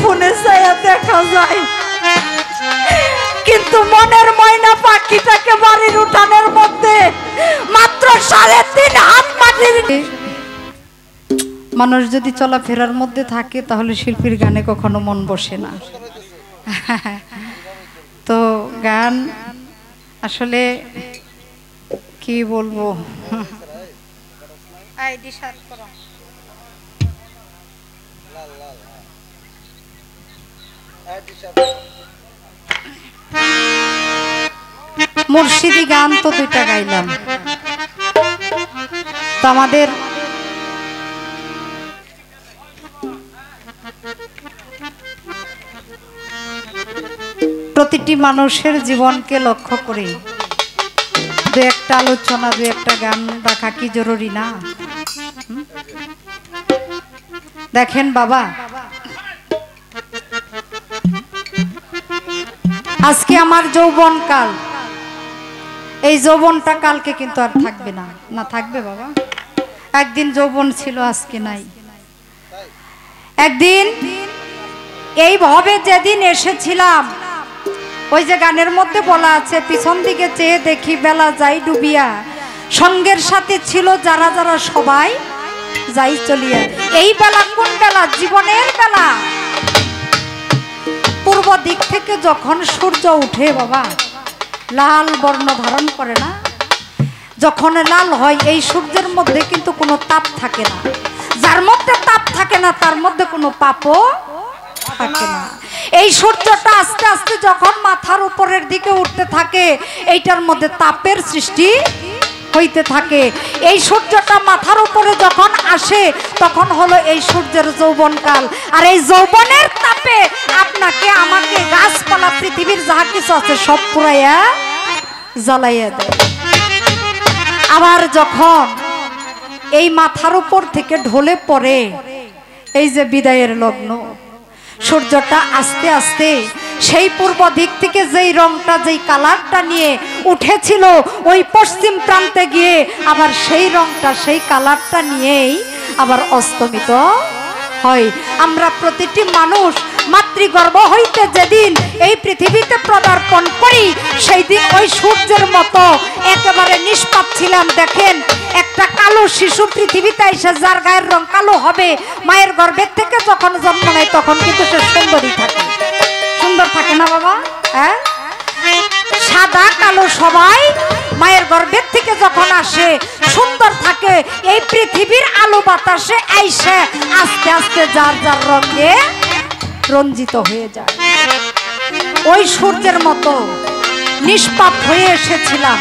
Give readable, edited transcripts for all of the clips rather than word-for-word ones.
ফোনে ছায়া দেখা যায়, কিন্তু মনের ময়না পাখিটাকে বাড়ির উঠানের মধ্যে মাত্র 3.5 হাত মাটির। মানুষ যদি চলাফেরার মধ্যে থাকে তাহলে শিল্পীর গানে কখনো মন বসে না। তো গান আসলে কি বলবো, মুর্শিদি গান তো 2টা গাইলাম। তো আমাদের প্রতিটি মানুষের জীবনকে লক্ষ্য করে 2-1টা আলোচনা, 2-1টা গান রাখা কি জরুরি না? দেখেন বাবা, আজকে আমার যৌবন কাল, এই যৌবনটা কালকে কিন্তু আর থাকবে না। না থাকবে বাবা? একদিন যৌবন ছিল, আজকে নাই। একদিন এইভাবে যেদিন এসেছিলাম, ওই যে গানের মধ্যে বলা আছে, পিছন দিকে চেয়ে দেখি বেলা যাই ডুবিয়া, সঙ্গের সাথে ছিল যারা যারা সবাই যাই চলিয়া। এই বেলা কোন বেলা? জীবনের বেলা। পূর্ব দিক থেকে যখন সূর্য উঠে বাবা, লাল বর্ণ ধারণ করে না, যখন লাল হয়, এই সূর্যের মধ্যে কিন্তু কোনো তাপ থাকে না। যার মধ্যে তাপ থাকে না তার মধ্যে কোনো পাপও থাকে না। এই সূর্যটা আস্তে আস্তে যখন মাথার উপরের দিকে উঠতে থাকে, এইটার মধ্যে তাপের সৃষ্টি হইতে থাকে। এই সূর্যটা মাথার উপরে যখন আসে তখন হলো এই সূর্যের যৌবনকাল। আর এই যৌবনের তাপে আপনাকে আমাকে, গাছপালা, পৃথিবীর যাহা কিছু আছে সব পুরাইয়া জ্বালাইয়া দেয়। আবার যখন এই মাথার উপর থেকে ঢলে পড়ে এই যে বিদায়ের লগ্ন, সূর্যটা আস্তে আস্তে সেই পূর্ব দিক থেকে যেই রংটা, যেই কালারটা নিয়ে উঠেছিল, ওই পশ্চিম প্রান্তে গিয়ে আবার সেই রংটা, সেই কালারটা নিয়েই আবার অস্তমিত হয়। আমরা প্রতিটি মানুষ মাতৃগর্ভ হইতে যেদিন এই পৃথিবীতে পদার্পণ করি, সেই দিন ওই সূর্যের মতো একেবারে নিষ্পাপ ছিলাম। দেখেন, একটা কালো শিশু পৃথিবীতে এসে যার গায়ের রং কালো হবে, মায়ের গর্ভের থেকে যখন জন্ম নেয় তখন কিন্তু সে সুন্দরী থাকে। সুন্দর থাকে না বাবা? হ্যাঁ, সাদা কালো সবাই মায়ের গর্ভের থেকে যখন আসে সুন্দর থাকে। এই পৃথিবীর আলো বাতাসে আইসে আস্তে আস্তে যার যার রঙে রঞ্জিত হয়ে যায়। ওই সূর্যের মতো নিষ্পাপ হয়ে এসেছিলাম।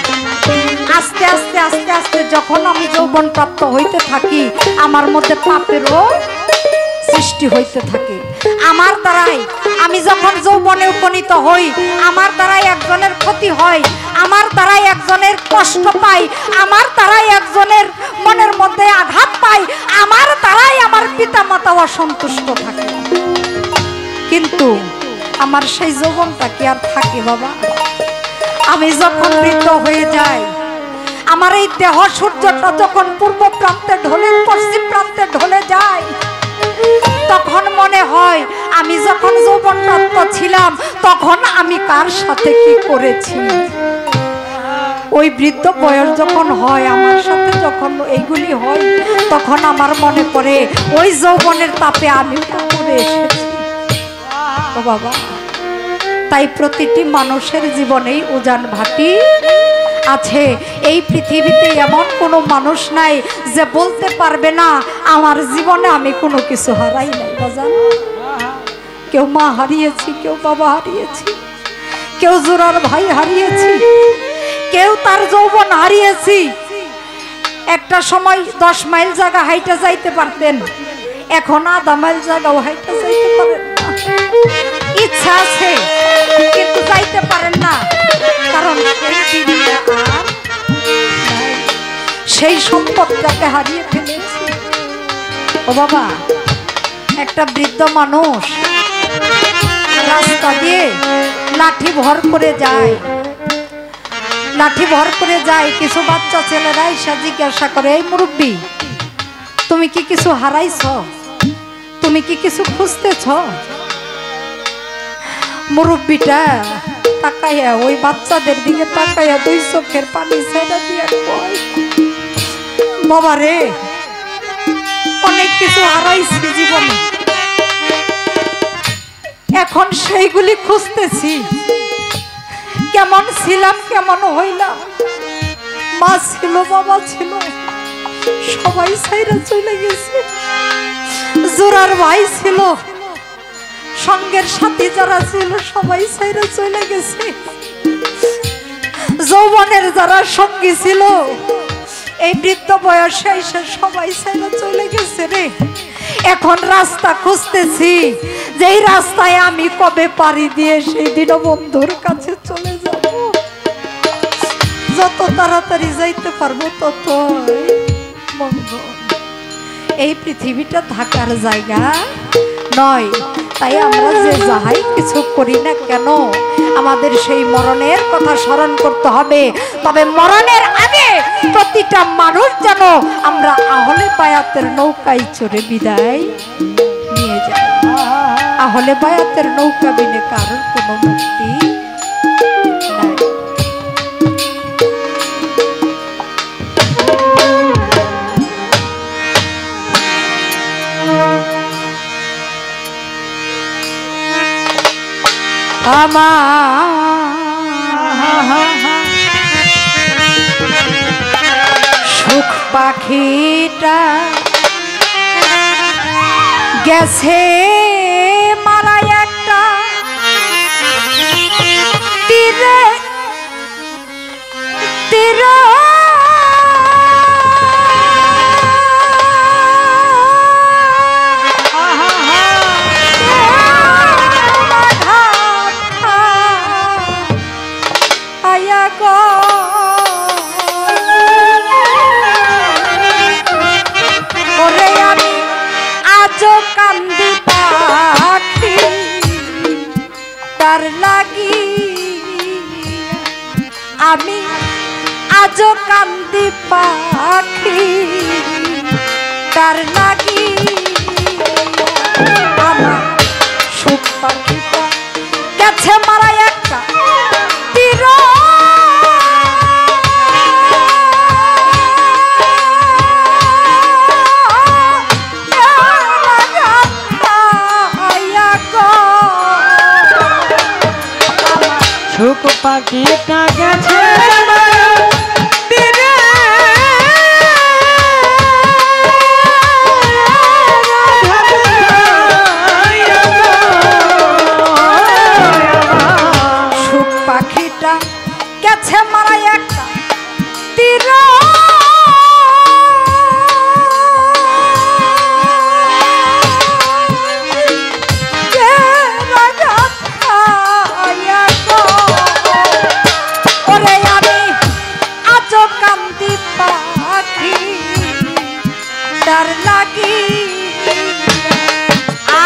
আস্তে আস্তে আস্তে আস্তে যখন আমি যৌবন প্রাপ্ত হইতে থাকি, আমার মধ্যে পাপেরও সৃষ্টি হইতে থাকে। আমার দ্বারাই আমি যখন যৌবনে উপনীত হই, আমার দ্বারাই একজনের ক্ষতি হয়, আমার দ্বারাই একজনের কষ্ট পাই, আমার দ্বারাই একজনের মনের মধ্যে আঘাত পাই, আমার দ্বারাই আমার পিতা মাতা অসন্তুষ্ট থাকে। কিন্তু আমার সেই যৌবনটা কি আর থাকে বাবা? আমি যখন বৃদ্ধ হয়ে যাই, আমার এই দেহ সূর্যটা যখন পূর্ব প্রান্তে ঢলে পশ্চিম প্রান্তে ঢলে যায়, তখন মনে হয় আমি যখন যৌবন প্রাপ্ত ছিলাম তখন আমি কার সাথে কি করেছি। ওই বৃদ্ধ বয়স যখন হয়, আমার সাথে যখন এইগুলি হয়, তখন আমার মনে পড়ে ওই যৌবনের তাপে আমি করে এসেছি। ও বাবা, তাই প্রতিটি মানুষের জীবনেই উজান ভাটি আছে। এই পৃথিবীতে এমন কোনো মানুষ নাই যে বলতে পারবে না আমার জীবনে আমি কোনো কিছু হারাই নাই বাজান। কেউ মা হারিয়েছি, কেউ বাবা হারিয়েছি, কেউ জোরার ভাই হারিয়েছি, কেউ তার যৌবন হারিয়েছি। একটা সময় 10 মাইল জায়গা হাইটা যাইতে পারতেন, এখন আধা মাইল জায়গাও হাইটা যাইতে পারেন না। ইচ্ছা আছে কিন্তু যাইতে পারেন না, কারণ সেই সম্পদটাকে হারিয়ে ফেলেছি। ও বাবা, একটা বৃদ্ধ মানুষ রাস্তা দিয়ে লাঠি ভর করে যায়, লাঠি ভর করে যায়। কিছু বাচ্চা ছেলেরা এসে জিজ্ঞাসা করে, এই মুরব্বী, তুমি কি কিছু হারাইছ? তুমি কি কিছু খুঁজতেছ? মুরব্বিটা তাকাইয়া ওই বাচ্চাদের দিকে তাকাইয়া দুই চোখের পানি ছেড়ে দিয়ে কয়, বাবা রে, অনেক কিছু হারাইছি জীবনে, এখন সেইগুলি খুঁজতেছি। কেমন ছিলাম, কেমন হইলাম, মা ছিল, বাবা ছিল, সবাই ছাইরা চলে গেছে। জোরার ভাই ছিল, সঙ্গের সাথী যারা ছিল সবাই ছাইরা চলে গেছে। যৌবনের যারা সঙ্গী ছিল এই বৃদ্ধ বয়সে এসে সবাই ছাইরা চলে গেছে রে। এখন রাস্তা খুঁজতেছি, যে এই রাস্তায় আমি কবে পাড়ি দিয়ে সেই দীনবন্ধুর কাছে চলে যাব। যত তাড়াতাড়ি যাইতে পারবো তত মঙ্গল। এই পৃথিবীটা থাকার জায়গা নয়, তাই আমরা যে যাহাই কিছু করি না কেন আমাদের সেই মরণের কথা স্মরণ করতে হবে। তবে মরণের আগে প্রতিটা মানুষ যেন আমরা আহলে বায়াতের নৌকায় চড়ে বিদায় নিয়ে যাই। আহলে বায়াতের নৌকা বিনে কারোর কোনো মুক্তি নাই। সুখ পাখিটা গেছে মারা একটা তীরে তীরে আমি আজও কান্দি পাখি তার লাগি। আমার সুখ পাখিটা গেছে মারা একটা তীর সুখ পাখিটা গেছে সুখ পাখিটা গেছে মারা একটা তীর তার লাগি।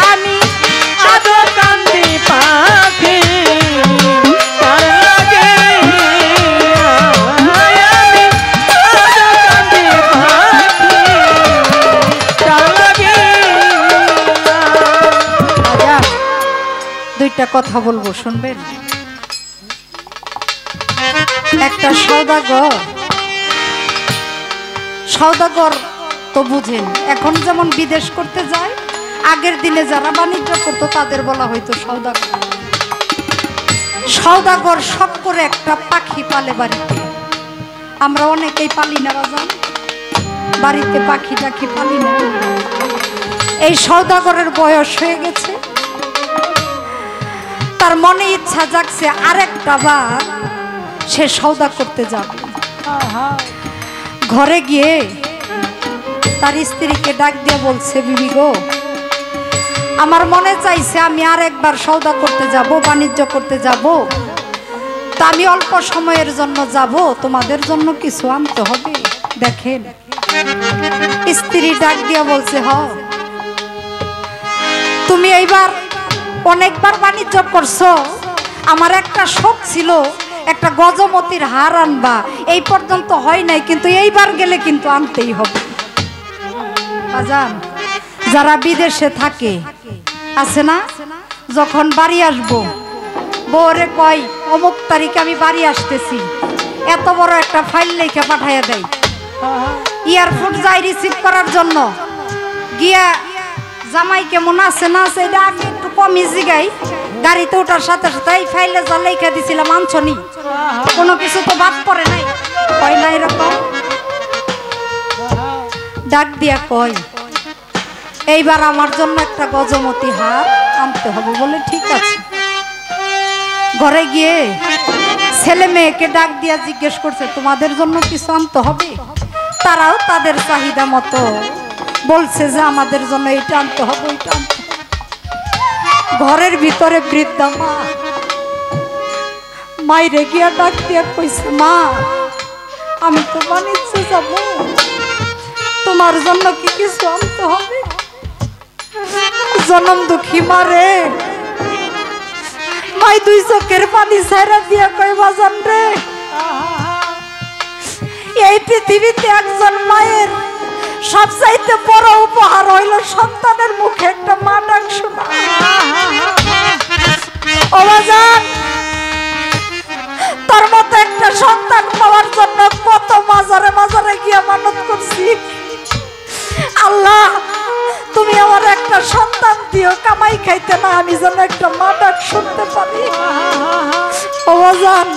আমি আজও কান্দি পাখি তার লাগে। আমি আজও কান্দি পাখি তার লাগে। দুইটা কথা বলবো, শুনবেন? একটা সওদাগর তো বুঝেন, এখন যেমন বিদেশ করতে যায়, আগের দিনে যারা বাণিজ্য করতো তাদের বলা হয়তো সওদাগর। সওদাগর শখ করে একটা পাখি পালে বাড়িতে। আমরা অনেকেই পালি না বাজান, বাড়িতে পাখি টাখি পালি না। এই সওদাগরের বয়স হয়ে গেছে, তার মনে ইচ্ছা জাগছে আরেকটা বার সে সওদা করতে যাবে। ঘরে গিয়ে তার স্ত্রীকে ডাক দিয়ে বলছে, বিবি গো, আমার মনে চাইছে আমি আর একবার সওদা করতে যাব, বাণিজ্য করতে যাব, তা আমি অল্প সময়ের জন্য যাব, তোমাদের জন্য কিছু আনতে হবে। দেখেন স্ত্রী ডাক দিয়ে বলছে, হ তুমি এইবার অনেকবার বাণিজ্য করছো, আমার একটা শখ ছিল একটা গজমতির হার আনবা, এই পর্যন্ত হয় নাই, কিন্তু এইবার গেলে কিন্তু আনতেই হবে। বাজান, যারা বিদেশে থাকে আছে না, যখন বাড়ি আসবো বউরে কয় অমুক তারিখে আমি বাড়ি আসতেছি, এত বড় একটা ফাইল লিখে পাঠাইয়া দেয়। এয়ারপোর্ট যাই রিসিভ করার জন্য গিয়া জামাই কেমন আছে না আছে এটা আমি একটু কমই জিগাই। গাড়িতে ওঠার সাথে সাথে এই ফাইলে যা লেখা দিছিলাম আনছনি, কোনো কিছু তো বাদ পড়ে নাই। কয় না এরকম ডাক দিয়া কয় এইবার আমার জন্য একটা গজমতি হার আনতে হবে। বলে ঠিক আছে। ঘরে গিয়ে ছেলে মেয়েকে ডাক দিয়া জিজ্ঞেস করছে তোমাদের জন্য কিছু আনতে হবে? তারাও তাদের চাহিদা মতো বলছে যে আমাদের জন্য এটা আনতে হবে ওইটা আনতে হবে। ঘরের ভিতরে বৃদ্ধা মা মাইরে গিয়া ডাক দিয়া কইছে মা আমি তো বাণিজ্যে যাব, তোমার জন্য কি কিছু আনতে হবে? জনম দুঃখী মারে মাই দুই চোখের পানি ছাইরা দিয়া কই বাজান রে, এই পৃথিবীতে একজন মায়ের সবচাইতে বড় উপহার হইল সন্তানের মুখে একটা মা ডাক শোনা। ও বাজান তোর মতো একটা সন্তান পাওয়ার জন্য কত মাজারে মাজারে গিয়া মানত করছি। আল্লাহ তুমি আমার একটা সন্তান দিও, কামাই খাইতে না আমি যেন একটা মা ডাক শুনতে পারি। ও বাজান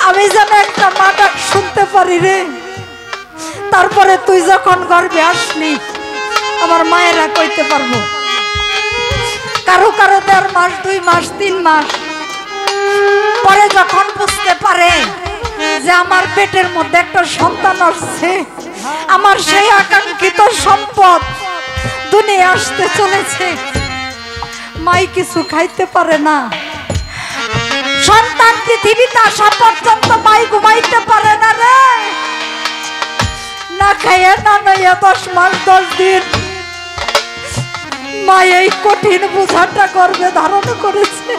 আমি যেন একটা মা ডাক শুনতে পারি রে। তারপরে তুই যখন গর্ভে আসলি আমার মায়েরা কইতে পারবো, কারো কারো 1.5 মাস 2 মাস 3 মাস পরে যখন বুঝতে পারে যে আমার পেটের মধ্যে একটা সন্তান আসছে, আমার সেই আকাঙ্ক্ষিত সম্পদ দুনিয়া আসতে চলেছে, মাই কিছু খাইতে পারে না। সন্তান পৃথিবীতে আসা পর্যন্ত মাই ঘুমাইতে পারে না রে, না খাইয়া না নইয়া 10 মাস 10 দিন মা এই কঠিন বোঝাটা গর্ভে ধারণ করেছে।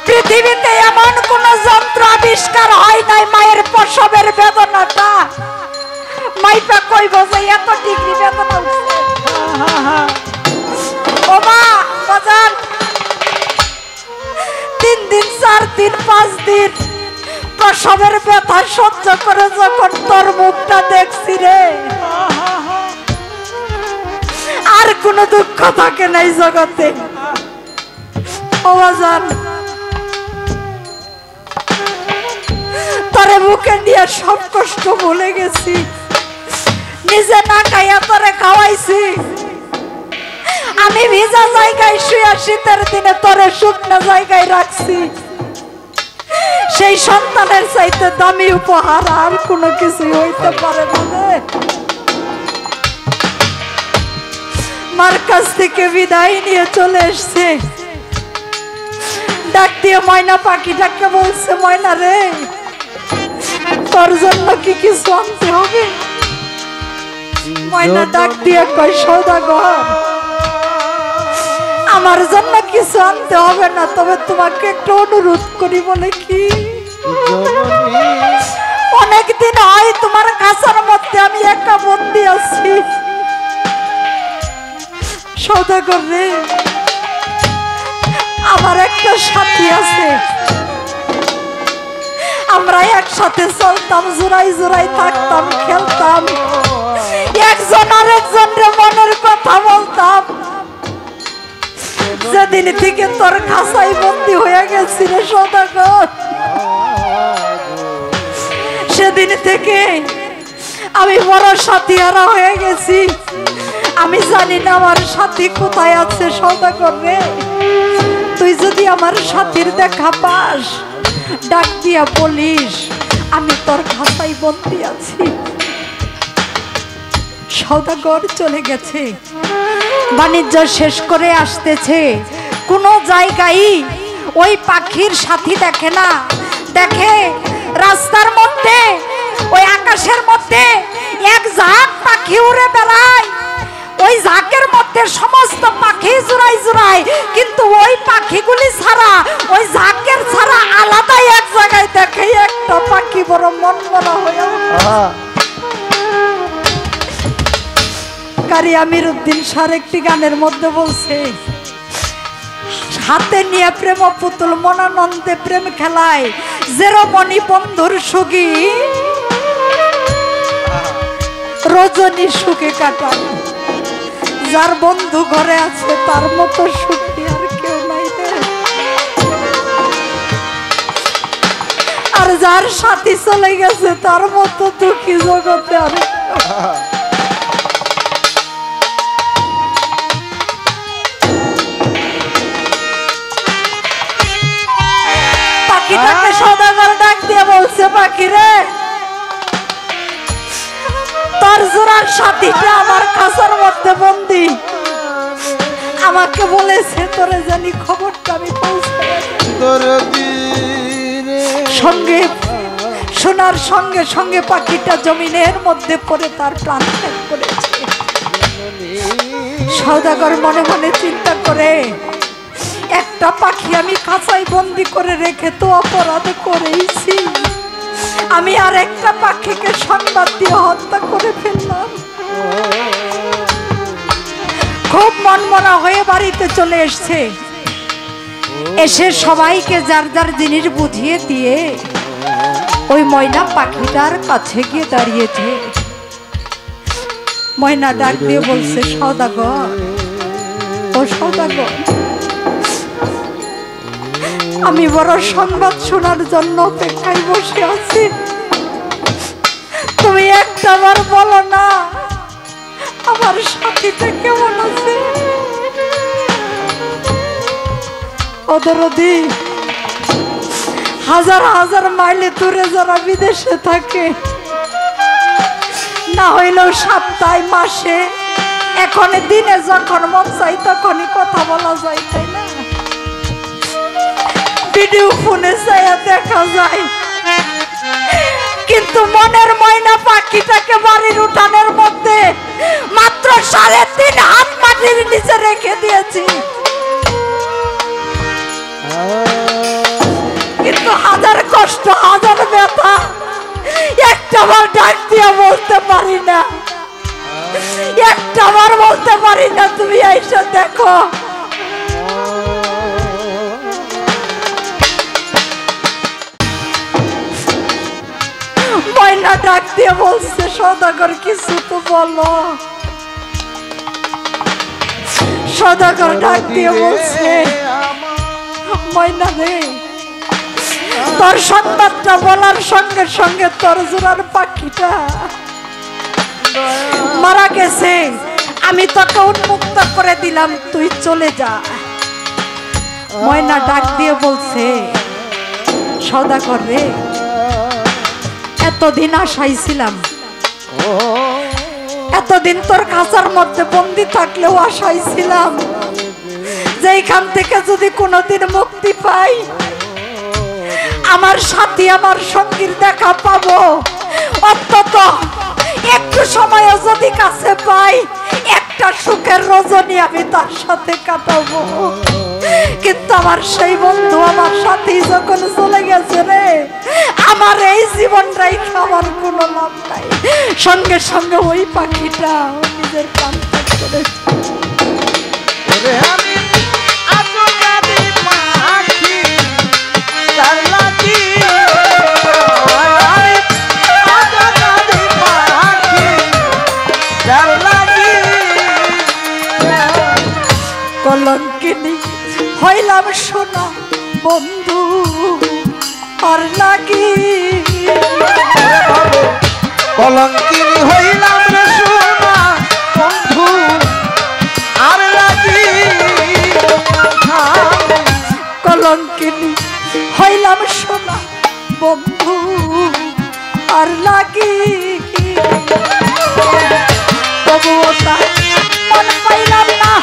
পৃথিবীতে এমন কোন যন্ত্র আবিষ্কার হয় নাই মায়ের প্রসবের বেদনাটা মাইপা কইব যে এত ডিগ্রি বেদনা উঠছে। ও মা বাজান 3 দিন 4 দিন 5 দিন প্রসবের ব্যথা সহ্য করে যখন তোর মুখটা দেখছি রে, আর কোনো দুঃখ থাকে নাই জগতে। ও বাজান তোরে মুখে নিয়ে সব কষ্ট ভুলে গেছি, নিজে না খাইয়া তোরে খাওয়াইছি। আমি ভিজা জায়গায় শুয়ে শীতের দিনে তোরে শুকনো জায়গায় রাখছি। সেই সন্তানের চাইতে দামি উপহার আর কোনো কিছুই হইতে পারে না রে। মার কাছ থেকে বিদায় নিয়ে চলে এসছে, ডাক দিয়ে ময়না পাখিটাকে বলছে ময়না রে তোর জন্য কি কিছু আনতে হবে? ময়না ডাক দিয়ে কয় সওদাগর আমার জন্য কিছু আনতে হবে না, তবে তোমাকে একটু অনুরোধ করি। বলে কি? অনেকদিন হয় তোমার কাছের মধ্যে আমি একা বন্দি আছি। সওদাগর রে আমার একটা সাথী আছে, আমরা একসাথে চলতাম, জোড়াই জোড়াই থাকতাম, খেলতাম, একজন আরেকজনের মনের কথা বলতাম। যেদিন থেকে তোর খাঁচাই বন্দি হয়ে গেছি রে সওদাগর, সেদিন থেকে আমি বড় সাথীহারা হয়ে গেছি। আমি জানি না আমার সাথী কোথায় আছে। সওদাগর রে তুই যদি আমার সাথীর দেখা পাস ডাক দিয়া বলিস আমি তোর খাতায় বন্দি আছি। সওদাগর চলে গেছে, বাণিজ্য শেষ করে আসতেছে, কোনো জায়গায় ওই পাখির সাথী দেখে না। দেখে রাস্তার মধ্যে ওই আকাশের মধ্যে এক ঝাঁক পাখি উড়ে বেড়ায়, ওই ঝাঁকের মধ্যে সমস্ত পাখি জোড়ায় জোড়ায়, কিন্তু ওই পাখিগুলি ছাড়া, ওই ঝাঁকের ছাড়া আলাদা এক জায়গায় দেখে একটা পাখি বড় মন মরা হয়ে কারি আমির উদ্দিন স্যার একটি গানের মধ্যে বলছে, হাতে নিয়ে প্রেম পুতুল মনানন্দে প্রেম খেলায়, যেরমণি বন্ধুর সুখী রজনী সুখে কাটায়। যার বন্ধু ঘরে আছে তার মতো সুখী আর কেউ নাই রে। আর যার সাথী চলে গেছে তার মতো দুঃখী জগতে আর পাখিটাকে সওদাগর ডাক দিয়ে বলছে, পাখি রে, তোর জোড়ার সাথীটা আমার খাঁচার মধ্যে বন্দি, আমাকে বলেছে তোরে জানি খবরটা আমি পৌঁছে সঙ্গে শোনার সঙ্গে সঙ্গে পাখিটা জমিনের মধ্যে পড়ে তার প্রাণ ত্যাগ করেছে। সওদাগর মনে মনে চিন্তা করে, একটা পাখি আমি খাঁচায় বন্দি করে রেখে তো অপরাধ করেইছি, আমি আর একটা পাখিকে সংবাদ দিয়ে হত্যা করে ফেললাম। খুব মনমরা হয়ে বাড়িতে চলে এসছে, এসে সবাইকে যার যার জিনিস বুঝিয়ে দিয়ে ওই ময়না পাখিটার কাছে গিয়ে দাঁড়িয়েছে। ময়না ডাক দিয়ে বলছে, সওদাগর, ও সওদাগর, আমি বড় সংবাদ শোনার জন্য অপেক্ষায় বসে আছি, তুমি একটা বার বলো না আমার সাথীটা কেমন আছে। ওদরদি হাজার হাজার মাইলে দূরে যারা বিদেশে থাকে, না হইলেও সপ্তাহে মাসে এখন দিনে যখন মন চাই তখনই কথা বলা যায়, তাই না? ভিডিও ফোনে চাইয়া দেখা যায়, কিন্তু মনের ময়না পাখিটাকে বাড়ির উঠানের মধ্যে মাত্র 3.5 হাত মাটির নিচে রেখে দিয়েছি, কিন্তু হাজার কষ্ট হাজার ব্যথা একটা বার ডাক দিয়ে বলতে পারি না, একটা বার বলতে পারি না তুমি এসে দেখো। ময়না ডাক দিয়ে বলছে, সওদাগর কিছু তো বলো। সওদাগর ডাক দিয়ে বলছে, ময়না রে, তোর সংবাদটা বলার সঙ্গে সঙ্গে তোর জোড়ার পাখিটা মারা গেছে, আমি তোকে উন্মুক্ত করে দিলাম, তুই চলে যা। ময়না ডাক দিয়ে বলছে, সওদাগর রে, এতদিন আশাইছিলাম, এতদিন তোর খাঁচার মধ্যে বন্দি থাকলেও আশাইছিলাম যে এখান থেকে যদি কোনোদিন মুক্তি পাই, আমার সাথী আমার সঙ্গীর দেখা পাবো, অন্তত একটু সময় যদি কাছে পাই, একটা সুখের রজনী আমি তার সাথে কাটাবো। কিন্তু আমার সেই বন্ধু আমার সাথে যখন চলে গেছে রে, আমার এই জীবনটাই খাওয়ার কোনো লাভ নাই। সঙ্গে সঙ্গে ওই পাখিটা নিজের প্রাণ ত্যাগ করেছে। কলঙ্কিনী হইলাম সোনা বন্ধু আর লাগি, কলঙ্কিনী হইলাম রে সোনা বন্ধু আর লাগি, কলঙ্কিনী হইলাম সোনা বন্ধু আর লাগি তবুও তার মন পাইলাম না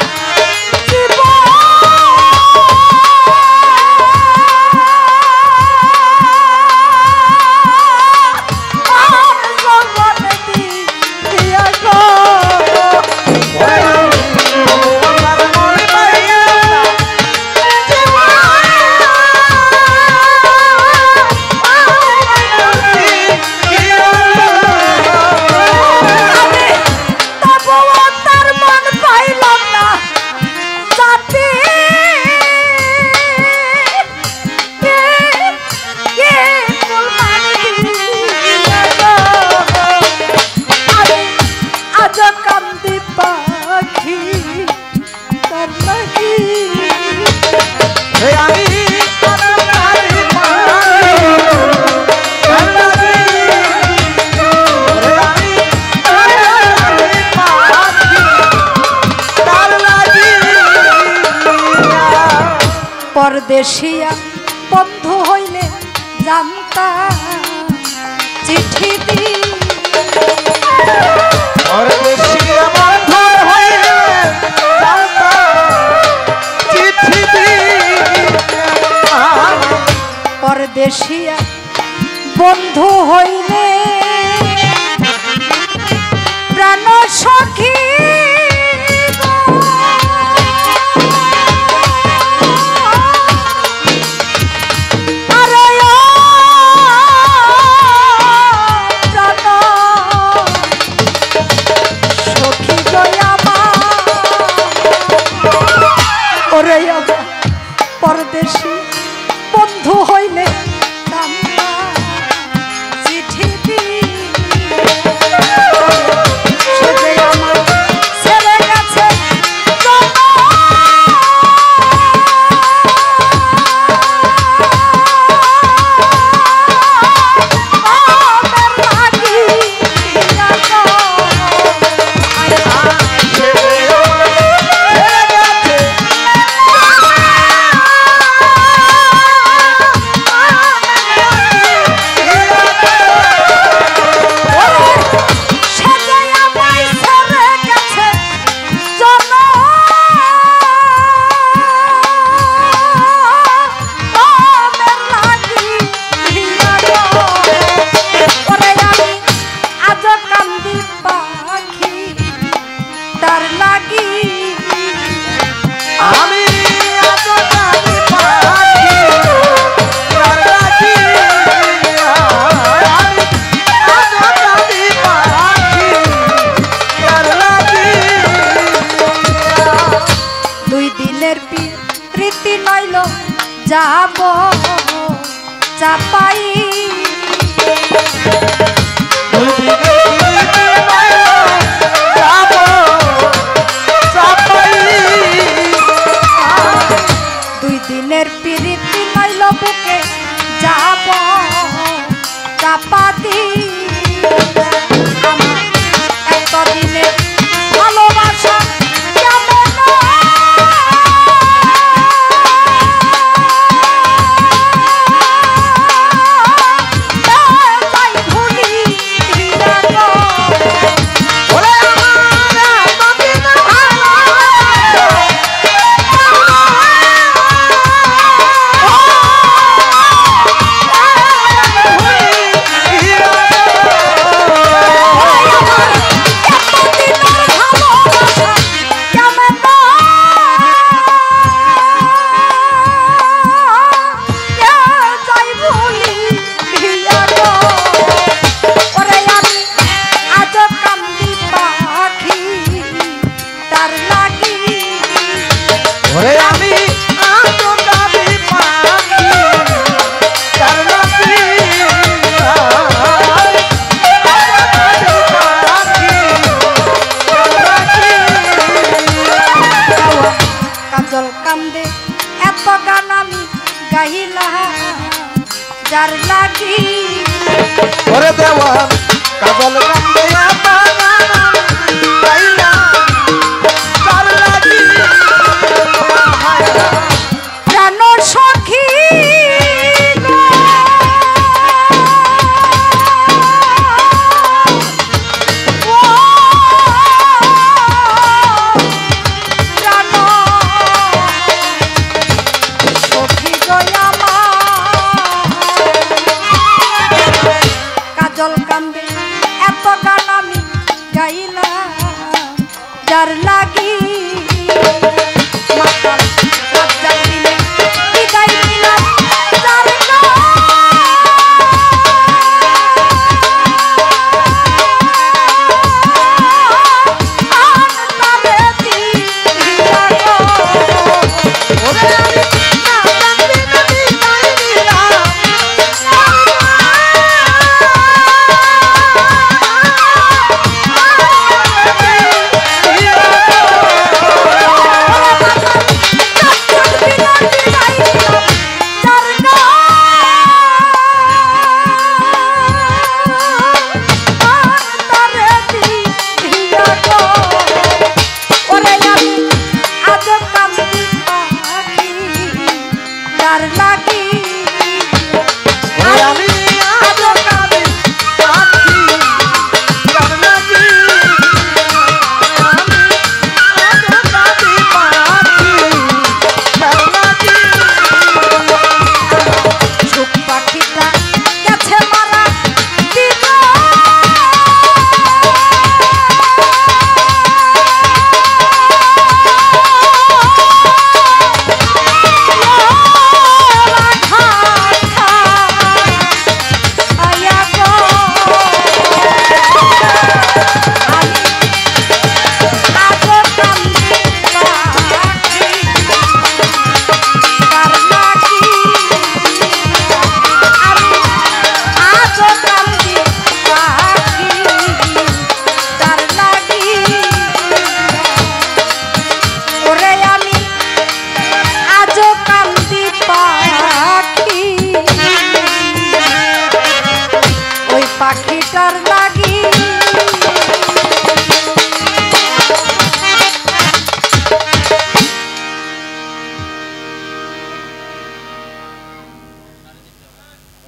পরদেশিয়া বন্ধু হইলে জানতা চিঠি দি পরদেশিয়া বন্ধু হইলে জানতা চিঠি দি পরদেশিয়া বন্ধু হইলে প্রাণ সখী পরদেশী বন্ধু হইলে চিঠি দি আমার ছেড়ে গেছে প্রীতি নইল যাব চাপাই দুই দিনের প্রীতি নইল বুকে যাব চাপা দি এতদিনের ভালোবাসা যার লাগি ওরে দেওয়ান কাজল কান্দে গাইলা যার লাগি প্রাণ সখী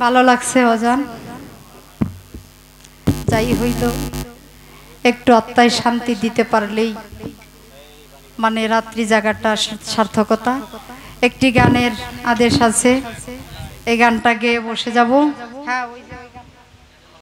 ভালো লাগছে অজান, যাই হইল একটু আত্মায় শান্তি দিতে পারলেই মানে রাত্রি জাগাটা সার্থকতা। একটি গানের আদেশ আছে, এই গানটা গেয়ে বসে যাব। হ্যাঁ।